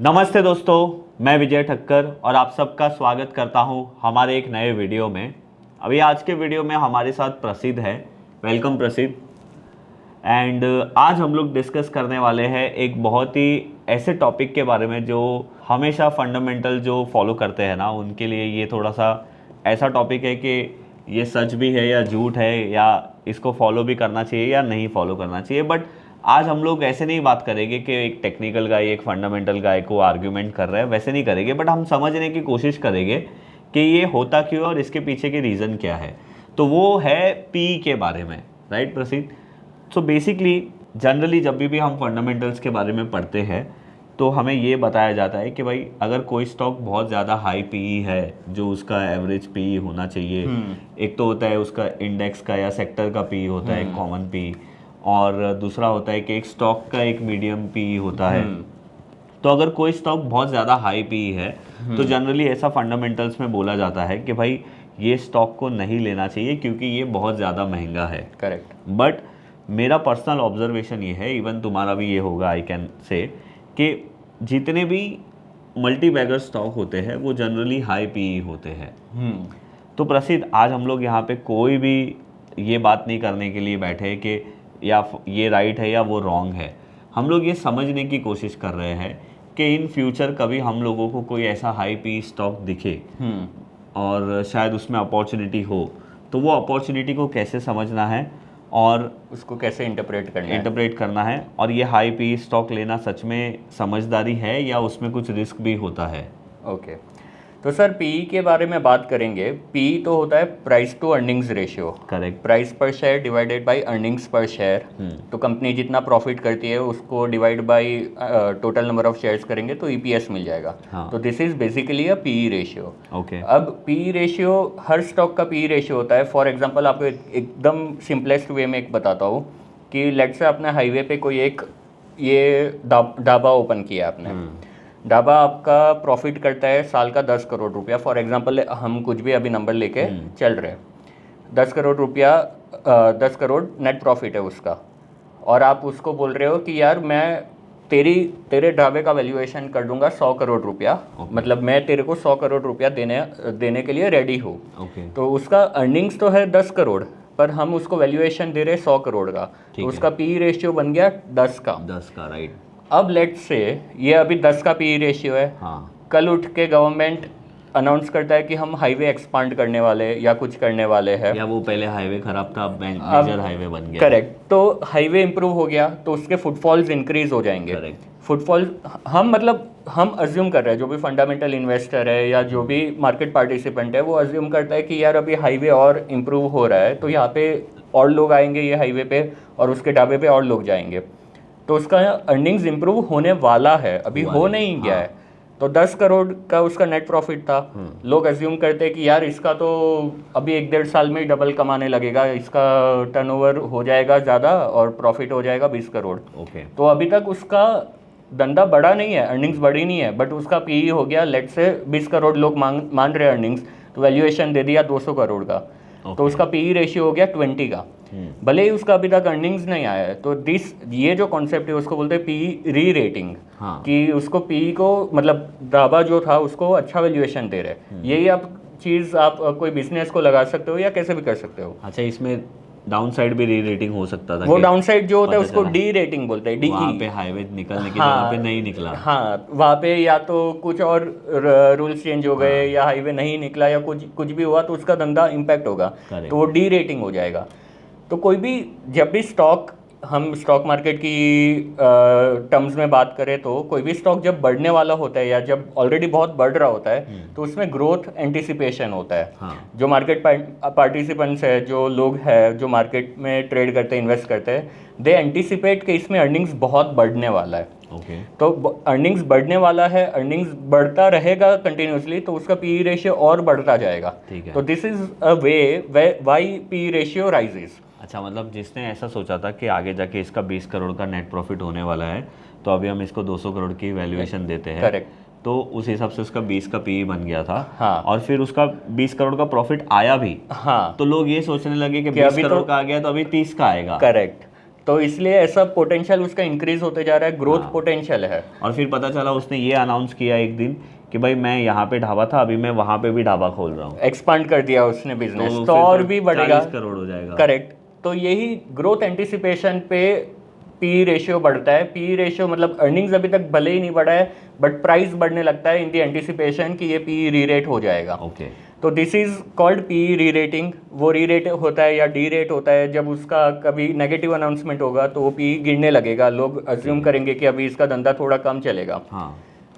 नमस्ते दोस्तों, मैं विजय ठक्कर और आप सबका स्वागत करता हूं हमारे एक नए वीडियो में। अभी आज के वीडियो में हमारे साथ प्रसिद्ध है। वेलकम प्रसिद्ध। एंड आज हम लोग डिस्कस करने वाले हैं एक बहुत ही ऐसे टॉपिक के बारे में जो हमेशा फंडामेंटल जो फॉलो करते हैं ना, उनके लिए ये थोड़ा सा ऐसा टॉपिक है कि ये सच भी है या झूठ है, या इसको फॉलो भी करना चाहिए या नहीं फॉलो करना चाहिए। बट आज हम लोग ऐसे नहीं बात करेंगे कि एक टेक्निकल गाय एक फंडामेंटल गाय को आर्ग्यूमेंट कर रहा है, वैसे नहीं करेंगे। बट हम समझने की कोशिश करेंगे कि ये होता क्यों और इसके पीछे के रीज़न क्या है। तो वो है पी के बारे में, राइट प्रसिद्ध। सो बेसिकली जनरली जब भी हम फंडामेंटल्स के बारे में पढ़ते हैं तो हमें ये बताया जाता है कि भाई अगर कोई स्टॉक बहुत ज़्यादा हाई पीई है, जो उसका एवरेज पीई होना चाहिए, एक तो होता है उसका इंडेक्स का या सेक्टर का पीई होता है, कॉमन पी, और दूसरा होता है कि एक स्टॉक का एक मीडियम पी होता है। तो अगर कोई स्टॉक बहुत ज़्यादा हाई पी है तो जनरली ऐसा फंडामेंटल्स में बोला जाता है कि भाई ये स्टॉक को नहीं लेना चाहिए क्योंकि ये बहुत ज़्यादा महंगा है। करेक्ट। बट मेरा पर्सनल ऑब्जर्वेशन ये है, इवन तुम्हारा भी ये होगा, आई कैन से, कि जितने भी मल्टी बैगर स्टॉक होते हैं वो जनरली हाई पी होते हैं। तो प्रसिद्ध, आज हम लोग यहाँ पे कोई भी ये बात नहीं करने के लिए बैठे कि या ये राइट है या वो रॉन्ग है। हम लोग ये समझने की कोशिश कर रहे हैं कि इन फ्यूचर कभी हम लोगों को कोई ऐसा हाई पी स्टॉक दिखे और शायद उसमें अपॉर्चुनिटी हो, तो वो अपॉर्चुनिटी को कैसे समझना है और उसको कैसे इंटरप्रेट करना है, और ये हाई पी स्टॉक लेना सच में समझदारी है या उसमें कुछ रिस्क भी होता है। ओके। तो सर पी के बारे में बात करेंगे। पी तो होता है price to earnings ratio. Correct. Price per share divided by earnings per share. तो कंपनी जितना प्रॉफिट करती है उसको divide by total number of shares करेंगे तो ईपीएस मिल जाएगा। तो this is basically a P ratio. Okay. अब पी रेशियो, हर स्टॉक का पी रेशियो होता है। फॉर एग्जांपल आपको एकदम सिंपलेस्ट वे में एक बताता हूँ कि लेट्स से आपने हाईवे पे कोई एक ये ढाबा ओपन किया आपने। ढाबा आपका प्रॉफिट करता है साल का 10 करोड़ रुपया। फॉर एग्जांपल हम कुछ भी अभी नंबर लेके चल रहे हैं, 10 करोड़ रुपया, 10 करोड़ नेट प्रॉफिट है उसका। और आप उसको बोल रहे हो कि यार मैं तेरे ढाबे का वैल्यूएशन कर दूंगा 100 करोड़ रुपया। मतलब मैं तेरे को 100 करोड़ रुपया देने के लिए रेडी हूँ। तो उसका अर्निंग्स तो है 10 करोड़, पर हम उसको वैल्यूएशन दे रहे 100 करोड़ का। तो उसका पी रेशियो बन गया 10 का। राइट। अब लेट्स से ये अभी 10 का पी रेशियो है। कल उठ के गवर्नमेंट अनाउंस करता है कि हम हाईवे एक्सपांड करने वाले या कुछ करने वाले हैं, या वो पहले हाईवे खराब था, अब मेजर हाईवे बन गया। करेक्ट। तो हाईवे इंप्रूव हो गया तो उसके फुटफॉल्स इंक्रीज हो जाएंगे। फुटफॉल हम अज्यूम कर रहे हैं, जो भी फंडामेंटल इन्वेस्टर है या जो भी मार्केट पार्टिसिपेंट है वो अज्यूम करता है कि यार अभी हाईवे और इम्प्रूव हो रहा है तो यहाँ पे और लोग आएंगे ये हाईवे पे और उसके ढाबे पे और लोग जाएंगे, तो उसका अर्निंग्स इंप्रूव होने वाला है, अभी हो नहीं गया है। तो 10 करोड़ का उसका नेट प्रॉफिट था। लोग अज्यूम करते हैं कि यार इसका तो अभी 1-1.5 साल में ही डबल कमाने लगेगा, इसका टर्नओवर हो जाएगा ज़्यादा और प्रॉफिट हो जाएगा 20 करोड़। तो अभी तक उसका धंधा बढ़ा नहीं है, अर्निंग्स बढ़ी नहीं है, बट उसका पीई हो गया लेट से 20 करोड़ लोग मान रहे अर्निंग्स, तो वैल्यूएशन दे दिया 200 करोड़ का। तो उसका पीई रेशियो हो गया 20 का। भले ही उसका अभी तक अर्निंग्स नहीं आया है। तो ये जो कॉन्सेप्ट है उसको बोलते हैं पी री रेटिंग। कि उसको पी को मतलब ढाबा जो था उसको अच्छा वैल्यूएशन दे रहे। यही आप चीज़ आप कोई बिजनेस को लगा सकते हो या कैसे भी कर सकते हो। अच्छा, इसमें डाउन साइड भी री रेटिंग हो सकता था। वो डाउन साइड जो होता है उसको डी रेटिंग बोलते हैं। वहाँ पे हाईवे निकलने की जगह पे नहीं निकला। हाँ, वहाँ पे या तो कुछ और रूल्स चेंज हो गए या हाईवे नहीं निकला या कुछ भी हुआ तो उसका धंधा इम्पैक्ट होगा, तो वो डी रेटिंग हो जाएगा। तो कोई भी जब भी हम स्टॉक मार्केट की टर्म्स में बात करें तो कोई भी स्टॉक जब बढ़ने वाला होता है या जब ऑलरेडी बहुत बढ़ रहा होता है तो उसमें ग्रोथ एंटिसिपेशन होता है। जो मार्केट पार्टिसिपेंट्स है, जो लोग हैं जो मार्केट में ट्रेड करते हैं, इन्वेस्ट करते हैं, दे एंटिसिपेट कि इसमें अर्निंग्स बहुत बढ़ने वाला है। तो अर्निंग्स बढ़ने वाला है, अर्निंग्स बढ़ता रहेगा कंटिन्यूसली, तो उसका पी रेशियो और बढ़ता जाएगा। तो this is a way why P ratio rises. अच्छा, मतलब जिसने ऐसा सोचा था कि आगे जाके इसका 20 करोड़ का नेट प्रॉफिट होने वाला है तो अभी हम इसको 200 करोड़ की वैल्यूएशन देते हैं। करेक्ट। तो उस हिसाब से उसका 20 का पी बन गया था। और फिर उसका 20 करोड़ का प्रॉफिट आया भी। तो लोग ये सोचने लगे कि 20 करोड़ का आ गया तो अभी 30 का आएगा। करेक्ट। तो इसलिए ऐसा पोटेंशियल उसका इंक्रीज होते जा रहा है, ग्रोथ पोटेंशियल है। और फिर पता चला उसने ये अनाउंस किया एक दिन कि भाई मैं यहाँ पे ढाबा था, अभी मैं वहाँ पे भी ढाबा खोल रहा हूँ, एक्सपांड कर दिया उसने बिजनेस, तो फिर और भी बढ़ेगा, 40 करोड़ हो जाएगा। करेक्ट। तो यही ग्रोथ एंटिसिपेशन पे पी रेशियो बढ़ता है। पी रेशियो मतलब अर्निंग्स अभी तक भले ही नहीं बढ़ा है, बट प्राइस बढ़ने लगता है इन दी एंटिसिपेशन कि ये पी री रेट हो जाएगा। ओके, तो दिस इज कॉल्ड पी री रेटिंग। वो री रेट होता है या डी रेट होता है जब उसका कभी नेगेटिव अनाउंसमेंट होगा तो वो पी गिरने लगेगा, लोग अज्यूम करेंगे कि अभी इसका धंधा थोड़ा कम चलेगा। हाँ,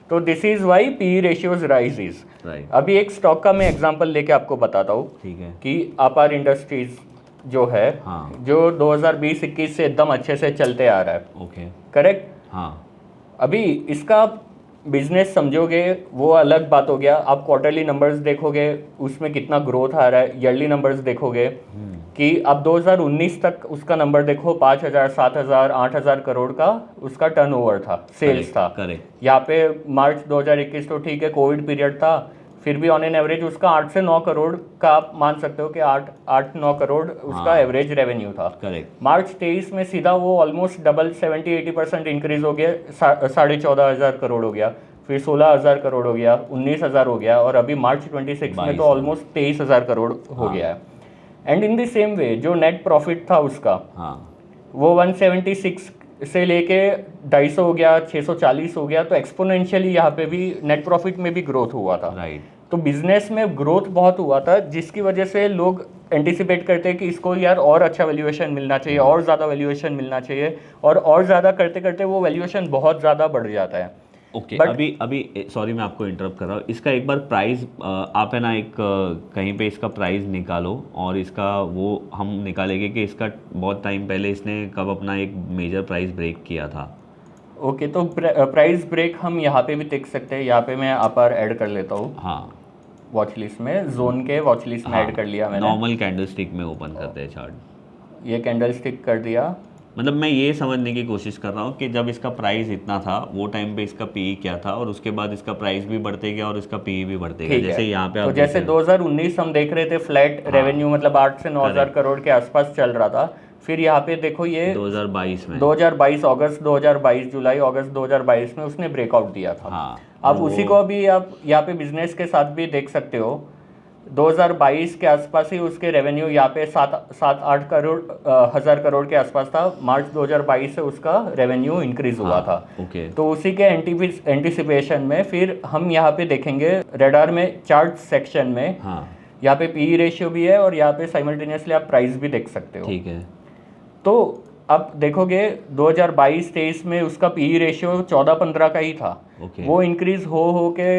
तो this is why P ratios rises. Right, अभी एक स्टॉक का मैं एग्जांपल लेके आपको बताता हूँ ठीक है। कि अपार इंडस्ट्रीज जो है, हाँ, जो 2020-21 से एकदम अच्छे से चलते आ रहा है, ओके, करेक्ट। हाँ, अभी इसका बिजनेस समझोगे वो अलग बात हो गया, आप क्वार्टरली नंबर्स देखोगे उसमें कितना ग्रोथ आ रहा है, ईयरली नंबर्स देखोगे कि आप 2019 तक उसका नंबर देखो, 5,000, 7,000, 8,000 करोड़ का उसका टर्नओवर था, सेल्स था। करेक्ट। यहाँ पे मार्च 2021 तो ठीक है, कोविड पीरियड था, फिर भी ऑन एन एवरेज उसका 8 से 9 करोड़ का आप मान सकते हो कि 8-9 करोड़ उसका एवरेज रेवेन्यू था। करेक्ट। मार्च 23 में सीधा वो ऑलमोस्ट डबल 70-80% इंक्रीज हो गया, 14,500 करोड़ हो गया, फिर 16,000 करोड़ हो गया, 19,000 हो गया, और अभी मार्च 26 में तो ऑलमोस्ट 23,000 करोड़ हो गया है। And in the same way जो नेट प्रॉफिट था उसका, वो 176 से लेके 250 हो गया, 640 हो गया, तो एक्सपोनेंशियली यहाँ पे भी नेट प्रॉफिट में भी ग्रोथ हुआ था। राइट। तो बिजनेस में ग्रोथ बहुत हुआ था, जिसकी वजह से लोग एंटिसिपेट करते हैं कि इसको यार और अच्छा वैल्यूएशन मिलना चाहिए, और ज़्यादा वैल्यूएशन मिलना चाहिए, और ज़्यादा करते करते वो वैल्यूएशन बहुत ज़्यादा बढ़ जाता है। ओके, अभी सॉरी मैं आपको इंटरप्ट कर रहा हूँ, इसका एक बार प्राइस आप है ना एक कहीं पे इसका प्राइस निकालो, और इसका वो हम निकालेंगे कि इसका बहुत टाइम पहले इसने कब अपना एक मेजर प्राइस ब्रेक किया था। ओके, तो प्राइस ब्रेक हम यहाँ पे भी देख सकते हैं। यहाँ पे मैं अपार ऐड कर लेता हूँ, हाँ, वॉच लिस्ट में, जोन के वॉच लिस्ट में ऐड कर लिया मैंने। नॉर्मल कैंडल स्टिक में ओपन करते हैं चार्ट, ये कैंडल स्टिक कर दिया। मतलब मैं ये समझने की कोशिश कर रहा हूँ कि जब इसका प्राइस इतना था वो टाइम पे इसका पीई क्या था, और उसके बाद इसका प्राइस भी बढ़ते गया और इसका पीई भी बढ़ते गया, जैसे यहाँ पे तो जैसे 2019 हम देख रहे थे फ्लैट रेवेन्यू, मतलब 8 से 9,000 करोड़ के आसपास चल रहा था। फिर यहाँ पे देखो ये 2022 में, 2022 अगस्त, 2022 जुलाई, अगस्त 2022 में उसने ब्रेकआउट दिया था। हाँ, आप उसी को अभी आप यहाँ पे बिजनेस के साथ भी देख सकते हो। 2022 के आसपास ही उसके रेवेन्यू यहाँ पे 7-8 करोड़ हज़ार करोड़ के आसपास था। मार्च 2022 से उसका रेवेन्यू इंक्रीज हुआ था। ओके, तो उसी के एंटिसिपेशन में फिर हम यहाँ पे देखेंगे रेडार में चार्ट सेक्शन में, हाँ, यहाँ पे पी रेशियो भी है और यहाँ पे साइमल्टेनियसली आप प्राइस भी देख सकते हो। ठीक है। तो अब देखोगे 2022-23 में उसका पी रेशियो 14-15 का ही था। ओके, वो इंक्रीज हो के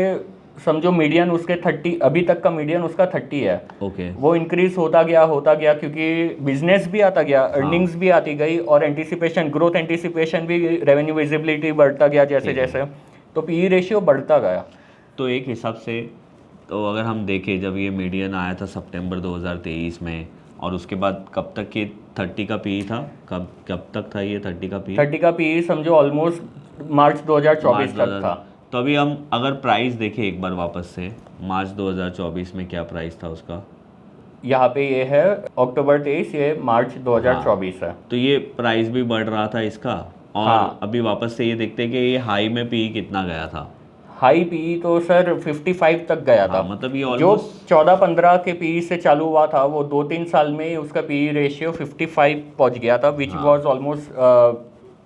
समझो मीडियन उसके 30, अभी तक का मीडियन उसका 30 है। ओके, वो इंक्रीज होता गया क्योंकि बिजनेस भी आता गया, अर्निंग्स भी आती गई, और एंटिसिपेशन, ग्रोथ एंटिसिपेशन भी, रेवेन्यू विजिबिलिटी बढ़ता गया जैसे जैसे, तो पी रेशियो बढ़ता गया। तो एक हिसाब से तो अगर हम देखें, जब ये मीडियन आया था सितंबर 2023 में, और उसके बाद कब तक ये 30 का पी था, कब तक था ये 30 का पी? 30 का पी समझो ऑलमोस्ट मार्च 2024 तक था। तो अभी हम अगर प्राइस देखें एक बार वापस से, मार्च 2024 में क्या प्राइस था उसका? यहाँ पे ये है अक्टूबर 23, ये मार्च 2024 है। तो ये प्राइस भी बढ़ रहा था इसका, और हाँ। अभी वापस से ये देखते हैं कि ये हाई में पी कितना गया था। हाई पी तो सर 55 तक गया था। मतलब ये जो ऑलमोस्ट 14-15 के पी से चालू हुआ था, वो 2-3 साल में ही उसका पी रेशियो 55 पहुंच गया था, विच वाज ऑलमोस्ट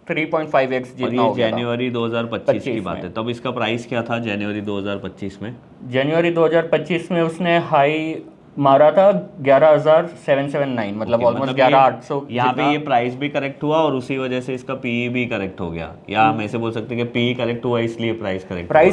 3.5x जितना हो गया था। जनवरी 2025 की बात है, तब इसका प्राइस क्या था जनवरी 2025 में? जनवरी 2025 में उसने हाई मारा था 11,779, मतलब ऑलमोस्ट 11,800। यहाँ पे ये प्राइस भी करेक्ट हुआ और उसी वजह से इसका पी भी करेक्ट हो गया, या हम ऐसे बोल सकते हैं कि पी करेक्ट हुआ इसलिए प्राइस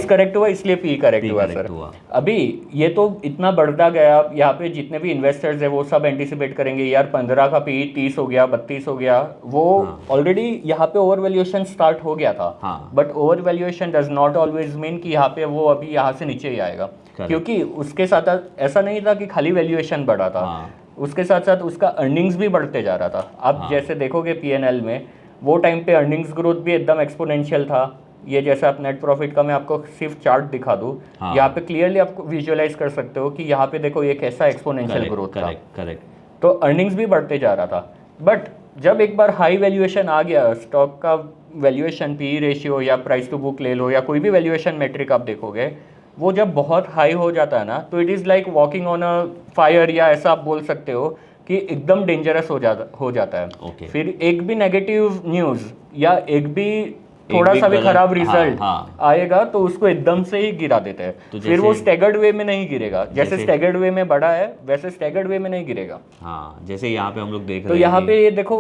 करेक्ट हुआ इसलिए पी करेक्ट हुआ सर। अभी ये तो इतना बढ़ता गया, यहाँ पे जितने भी इन्वेस्टर्स है वो सब एंटिसिपेट करेंगे यार 15 का पी 30 हो गया, 32 हो गया। वो ऑलरेडी यहाँ पे ओवर वैल्यूएशन स्टार्ट हो गया था, but over valuation does not always mean कि यहाँ पे वो अभी यहाँ से नीचे ही आएगा, क्योंकि उसके साथ ऐसा नहीं था कि खाली वैल्यूएशन बढ़ा था, उसके साथ साथ उसका अर्निंग्स भी बढ़ते जा रहा था। आप जैसे देखोगे पीएनएल में वो टाइम पे अर्निंग्स ग्रोथ भी एकदम एक्सपोनेंशियल था। ये जैसे आप नेट प्रॉफिट का मैं आपको सिर्फ चार्ट दिखा दूं, यहाँ पे क्लियरली आपको विजुअलाइज कर सकते हो कि यहाँ पे देखो ये कैसा एक्सपोनेंशियल ग्रोथ था। करेक्ट। तो अर्निंग्स भी बढ़ते जा रहा था, बट जब एक बार हाई वैल्यूएशन आ गया, स्टॉक का वैल्यूएशन पी रेशियो या प्राइस टू बुक ले लो या कोई भी वैल्यूएशन मेट्रिक आप देखोगे, वो जब बहुत हाई हो जाता है ना, तो it is like walking on a fire, या ऐसा आप बोल सकते हो कि एकदम डेंजरस हो जाता है। Okay. फिर एक भी नेगेटिव न्यूज़ या एक भी थोड़ा सा भी गलत- खराब हाँ, रिजल्ट हाँ। आएगा तो उसको एकदम से ही गिरा देते हैं। तो फिर वो जैसे- स्टैगर्ड वे में नहीं गिरेगा, जैसे जैसे- स्टैगर्ड वे में बढ़ा है वैसे स्टैगर्ड वे में नहीं गिरेगा। हाँ, जैसे यहाँ पे हम लोग देख तो रहे हैं यहाँ कि- पे ये देखो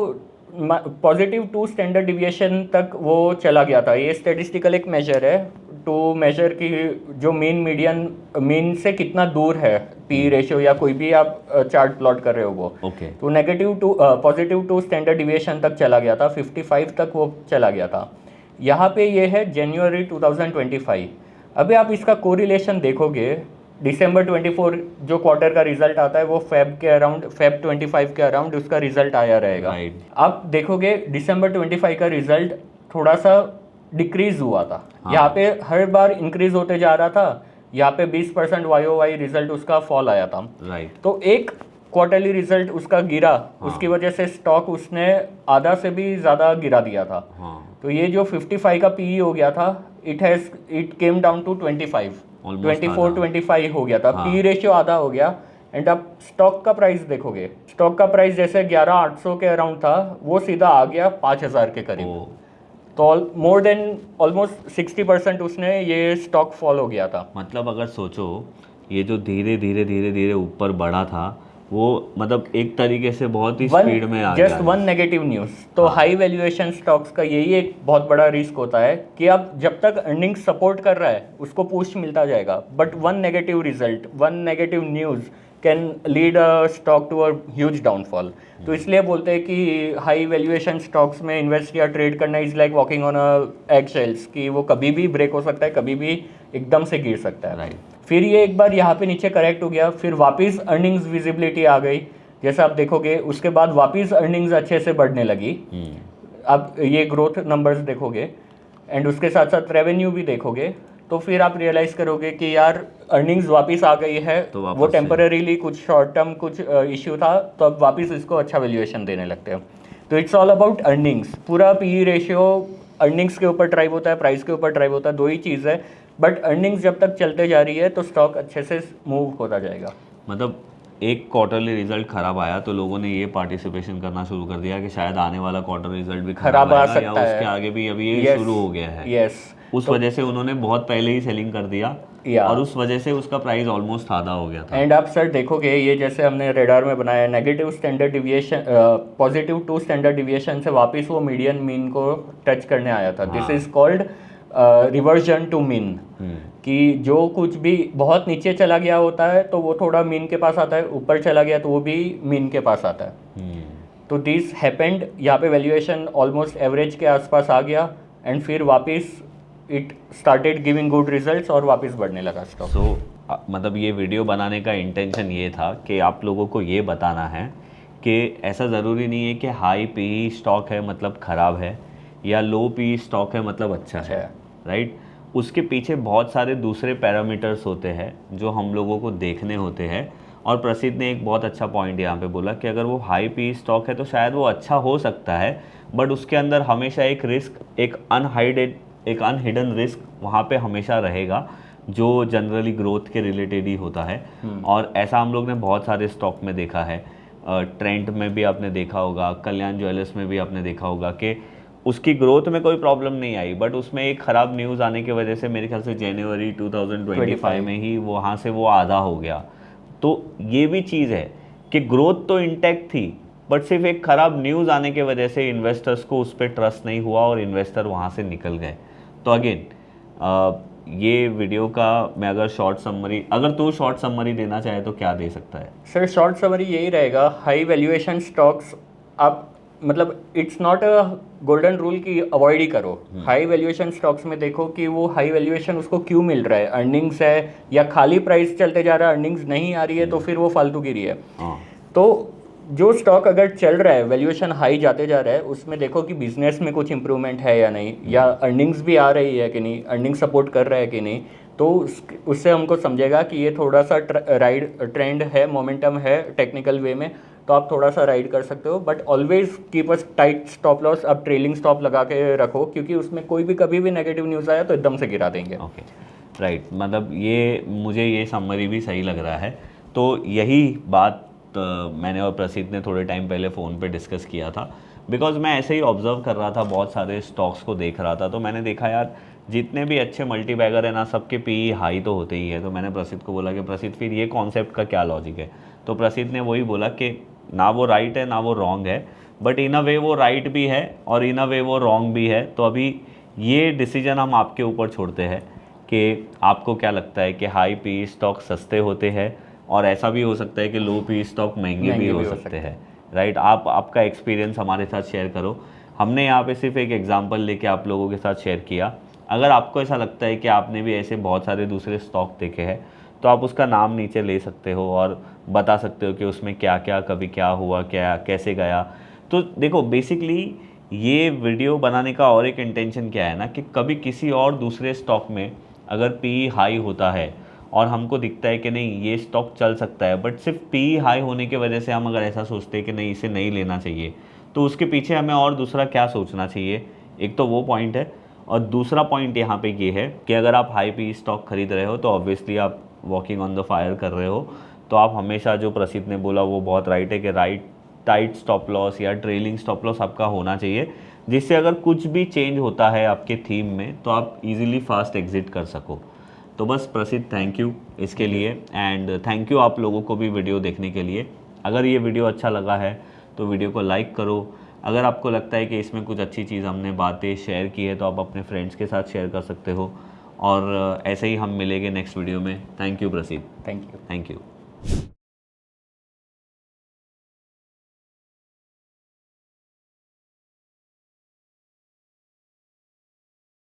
+2 स्टैंडर्ड डिविएशन तक वो चला गया था। ये स्टैटिस्टिकल एक मेजर है टू मेजर की जो मीन से कितना दूर है पी रेशियो या कोई भी आप चार्ट प्लॉट कर रहे हो वो। ओके। तो +2 स्टैंडर्ड डिविएशन तक चला गया था, 55 तक वो चला गया था। यहाँ पे ये है जनवरी 2025। अभी आप इसका कोरिलेशन देखोगे, दिसंबर 24 जो क्वार्टर का रिजल्ट आता है वो फेब 25 के अराउंड उसका रिजल्ट आया रहेगा। Right. आप देखोगे दिसंबर 25 का रिजल्ट थोड़ा सा डिक्रीज हुआ था। हाँ। यहाँ पे हर बार इंक्रीज होते जा रहा था, यहाँ पे 20% YOY रिजल्ट उसका फॉल आया था। राइट। तो एक क्वार्टरली रिजल्ट उसका गिरा, उसकी वजह से स्टॉक उसने आधा से भी ज़्यादा गिरा दिया था। हाँ, तो ये जो 55 का पीई हो गया था, it came down to 25, Almost 24 आधा। 25 हो गया था। हाँ। पी रेशियो आधा हो गया। एंड आप स्टॉक का प्राइस देखोगे, स्टॉक का प्राइस जैसे 11,800 के अराउंड था, वो सीधा आ गया 5,000 के करीब। ओ, तो मोर देन ऑलमोस्ट 60% उसने ये स्टॉक फॉल हो गया था। मतलब अगर सोचो ये जो धीरे धीरे ऊपर बढ़ा था वो मतलब एक तरीके से बहुत ही स्पीड में आ गया जस्ट वन नेगेटिव न्यूज़। तो हाई वैल्यूएशन स्टॉक्स का यही एक बहुत बड़ा रिस्क होता है कि अब जब तक अर्निंग सपोर्ट कर रहा है उसको पुश मिलता जाएगा, but one negative result, one negative news can lead a stock to a huge downfall. तो इसलिए बोलते हैं कि हाई वैल्यूएशन स्टॉक्स में इन्वेस्ट या ट्रेड करना is like walking on a egg shells, कि वो कभी भी ब्रेक हो सकता है, कभी भी एकदम से गिर सकता है। राइट। फिर ये एक बार यहाँ पे नीचे करेक्ट हो गया, फिर वापस अर्निंग्स विजिबिलिटी आ गई, जैसे आप देखोगे उसके बाद वापस अर्निंग्स अच्छे से बढ़ने लगी। आप ये ग्रोथ नंबर्स देखोगे एंड उसके साथ साथ रेवेन्यू भी देखोगे, तो फिर आप रियलाइज करोगे कि यार अर्निंग्स वापस आ गई है। तो वापस वो से- टेम्पररीली कुछ शॉर्ट टर्म कुछ इश्यू था, तो अब वापस इसको अच्छा वैल्यूएशन देने लगते हैं। तो इट्स ऑल अबाउट अर्निंग्स। पूरा पी रेशियो अर्निंग्स के ऊपर ड्राइव होता है, प्राइस के ऊपर ड्राइव होता है, दो ही चीज़ है। बट अर्निंग्स जब तक चलते जा रही है तो स्टॉक अच्छे से मूव होता जाएगा। मतलब एक क्वार्टरली रिजल्ट खराब आया तो लोगों ने ये पार्टिसिपेशन करना शुरू कर दिया कि शायद आने वाला क्वार्टर रिजल्ट भी खराब आ आएगा या सकता है। उसके आगे भी अभी ये Yes, शुरू हो गया है। यस। उस वजह से उन्होंने बहुत पहले ही सेलिंग कर दिया Yeah. और उस वजह से उसका प्राइस ऑलमोस्ट आधा हो गया था। एंड आप सर देखोगे ये जैसे हमने रेडार में बनाया, negative standard deviation +2 standard deviation से वापस वो मीडियन मीन को टच करने आया था। This is called reversion to mean, कि जो कुछ भी बहुत नीचे चला गया होता है तो वो थोड़ा मीन के पास आता है, ऊपर चला गया तो वो भी मीन के पास आता है। तो दिस हैपेंड, यहाँ पे वैल्यूएशन ऑलमोस्ट एवरेज के आसपास आ गया एंड फिर वापस it started giving good results और वापस बढ़ने लगा स्टॉक। सो मतलब ये वीडियो बनाने का इंटेंशन ये था कि आप लोगों को ये बताना है कि ऐसा ज़रूरी नहीं है कि हाई पी स्टॉक है मतलब ख़राब है या लो पी स्टॉक है मतलब अच्छा है, राइट। उसके पीछे बहुत सारे दूसरे पैरामीटर्स होते हैं जो हम लोगों को देखने होते हैं। और प्रसिद्ध ने एक बहुत अच्छा पॉइंट यहाँ पे बोला कि अगर वो हाई पी स्टॉक है तो शायद वो अच्छा हो सकता है, बट उसके अंदर हमेशा एक रिस्क, एक अनहिडन रिस्क वहाँ पे हमेशा रहेगा जो जनरली ग्रोथ के रिलेटेड ही होता है। और ऐसा हम लोग ने बहुत सारे स्टॉक में देखा है। ट्रेंड में भी आपने देखा होगा, कल्याण ज्वेलर्स में भी आपने देखा होगा कि उसकी ग्रोथ में कोई प्रॉब्लम नहीं आई, बट उसमें एक ख़राब न्यूज़ आने की वजह से मेरे ख्याल से जनवरी 2025 में ही वहाँ से वो आधा हो गया। तो ये भी चीज़ है कि ग्रोथ तो इंटैक्ट थी, बट सिर्फ एक ख़राब न्यूज़ आने की वजह से इन्वेस्टर्स को उस पर ट्रस्ट नहीं हुआ और इन्वेस्टर वहाँ से निकल गए। तो अगेन ये वीडियो का मैं अगर तू शॉर्ट समरी देना चाहे तो क्या दे सकता है? सर शॉर्ट समरी यही रहेगा, हाई वैल्यूएशन स्टॉक्स आप मतलब it's not a golden rule कि अवॉइड ही करो। हाई वैल्यूएशन स्टॉक्स में देखो कि वो हाई वैल्यूएशन उसको क्यों मिल रहा है, अर्निंग्स है या खाली प्राइस चलते जा रहा है, अर्निंग्स नहीं आ रही है तो फिर वो फालतू गिरी है। तो जो स्टॉक अगर चल रहा है, वैल्यूएशन हाई जाते जा रहा है, उसमें देखो कि बिजनेस में कुछ इंप्रूवमेंट है या नहीं, या अर्निंग्स भी आ रही है कि नहीं, अर्निंग सपोर्ट कर रहा है कि नहीं। तो उससे हमको समझेगा कि ये थोड़ा सा ट्रेंड है, मोमेंटम है टेक्निकल वे में, तो आप थोड़ा सा राइड कर सकते हो, but always keep a tight stop loss. अब ट्रेलिंग स्टॉप लगा के रखो, क्योंकि उसमें कोई भी कभी भी नेगेटिव न्यूज़ आया तो एकदम से गिरा देंगे। ओके, राइट, मतलब ये मुझे ये समरी भी सही लग रहा है। तो यही बात मैंने और प्रसिद्ध ने थोड़े टाइम पहले फ़ोन पे डिस्कस किया था, बिकॉज मैं ऐसे ही ऑब्जर्व कर रहा था, बहुत सारे स्टॉक्स को देख रहा था, तो मैंने देखा यार जितने भी अच्छे मल्टी बैगर है ना, सबके पी हाई तो होते ही है। तो मैंने प्रसिद्ध को बोला कि प्रसिद्ध फिर ये कॉन्सेप्ट का क्या लॉजिक है। तो प्रसिद्ध ने वही बोला कि ना वो राइट है ना वो रॉन्ग है, बट इन अ वे वो राइट भी है और इन अ वे वो रॉन्ग भी है। तो अभी ये डिसीजन हम आपके ऊपर छोड़ते हैं कि आपको क्या लगता है कि हाई पी स्टॉक सस्ते होते हैं, और ऐसा भी हो सकता है कि लो पी स्टॉक महंगे भी हो सकते हैं, राइट। आप आपका एक्सपीरियंस हमारे साथ शेयर करो। हमने यहाँ पे सिर्फ एक एग्जांपल लेके आप लोगों के साथ शेयर किया। अगर आपको ऐसा लगता है कि आपने भी ऐसे बहुत सारे दूसरे स्टॉक देखे हैं, तो आप उसका नाम नीचे ले सकते हो और बता सकते हो कि उसमें क्या क्या कभी क्या हुआ, क्या कैसे गया। तो देखो बेसिकली ये वीडियो बनाने का और एक इंटेंशन क्या है ना, कि कभी किसी और दूसरे स्टॉक में अगर पी हाई होता है और हमको दिखता है कि नहीं ये स्टॉक चल सकता है, बट सिर्फ पी हाई होने की वजह से हम अगर ऐसा सोचते हैं कि नहीं इसे नहीं लेना चाहिए, तो उसके पीछे हमें और दूसरा क्या सोचना चाहिए। एक तो वो पॉइंट है, और दूसरा पॉइंट यहाँ पे ये है कि अगर आप हाई पी स्टॉक खरीद रहे हो तो ऑब्वियसली आप वॉकिंग ऑन द फायर कर रहे हो। तो आप हमेशा, जो प्रसिद्ध ने बोला वो बहुत राइट है, कि टाइट स्टॉप लॉस या ट्रेलिंग स्टॉप लॉस आपका होना चाहिए, जिससे अगर कुछ भी चेंज होता है आपके थीम में तो आप इजीली फास्ट एग्जिट कर सको। तो बस प्रसिद्ध, थैंक यू इसके लिए, एंड थैंक यू आप लोगों को भी वीडियो देखने के लिए। अगर ये वीडियो अच्छा लगा है तो वीडियो को लाइक करो। अगर आपको लगता है कि इसमें कुछ अच्छी चीज़ हमने बातें शेयर की है तो आप अपने फ्रेंड्स के साथ शेयर कर सकते हो, और ऐसे ही हम मिलेंगे नेक्स्ट वीडियो में। थैंक यू प्रसिद्ध। Thank you. Thank you.